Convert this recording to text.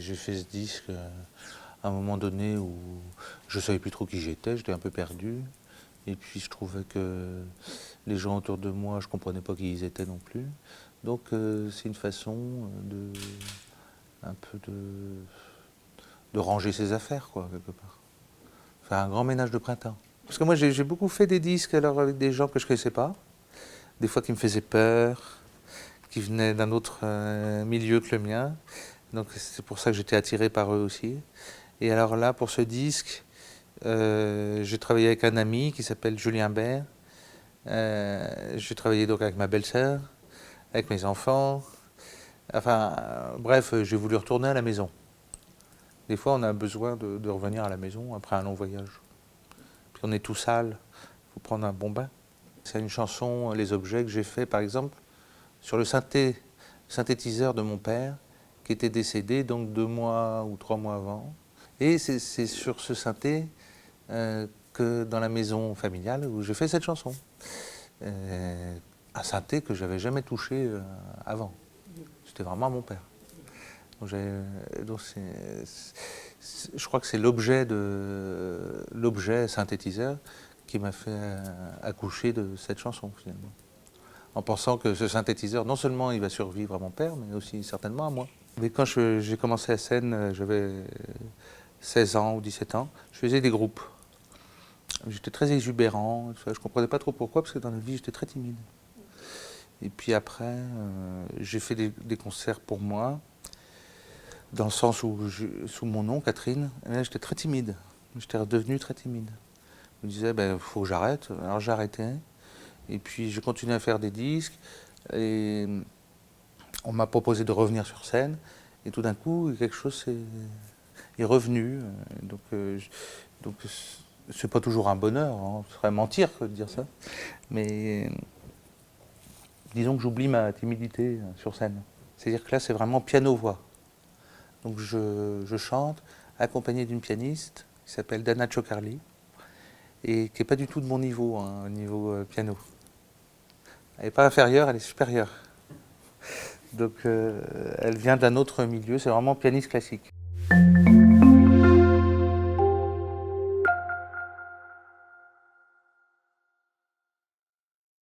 J'ai fait ce disque à un moment donné où je ne savais plus trop qui j'étais un peu perdu. Et puis je trouvais que les gens autour de moi, je ne comprenais pas qui ils étaient non plus. Donc c'est une façon un peu de ranger ses affaires, quoi, quelque part. Faire un grand ménage de printemps. Parce que moi j'ai beaucoup fait des disques alors avec des gens que je ne connaissais pas, des fois qui me faisaient peur, qui venaient d'un autre milieu que le mien. Donc c'est pour ça que j'étais attiré par eux aussi. Et alors là, pour ce disque, j'ai travaillé avec un ami qui s'appelle Julien Bert. J'ai travaillé donc avec ma belle-sœur, avec mes enfants. Enfin, bref, j'ai voulu retourner à la maison. Des fois, on a besoin de revenir à la maison après un long voyage. Puis on est tout sale, il faut prendre un bon bain. C'est une chanson, Les Objets, que j'ai fait par exemple sur le synthétiseur de mon père, qui était décédé donc 2 mois ou 3 mois avant. Et c'est sur ce synthé que dans la maison familiale où j'ai fait cette chanson. Un synthé que j'avais jamais touché avant. C'était vraiment mon père. Donc je crois que c'est l'objet synthétiseur qui m'a fait accoucher de cette chanson finalement. En pensant que ce synthétiseur, non seulement il va survivre à mon père, mais aussi certainement à moi. Mais quand j'ai commencé la scène, j'avais 16 ans ou 17 ans, je faisais des groupes. J'étais très exubérant, je ne comprenais pas trop pourquoi, parce que dans la vie j'étais très timide. Et puis après, j'ai fait des concerts pour moi, dans le sens où, sous mon nom, Catherine, j'étais très timide. J'étais redevenu très timide. Je me disais, il faut que j'arrête. Alors j'arrêtais. Et puis je continuais à faire des disques. Et on m'a proposé de revenir sur scène. Et tout d'un coup, quelque chose est revenu. Donc c'est pas toujours un bonheur, hein. Ce serait mentir de dire ça. Mais disons que j'oublie ma timidité sur scène. C'est-à-dire que là, c'est vraiment piano-voix. Donc je chante accompagné d'une pianiste qui s'appelle Dana Ciocarli et qui n'est pas du tout de mon niveau, hein, au niveau piano. Elle n'est pas inférieure, elle est supérieure. Donc elle vient d'un autre milieu, c'est vraiment pianiste classique.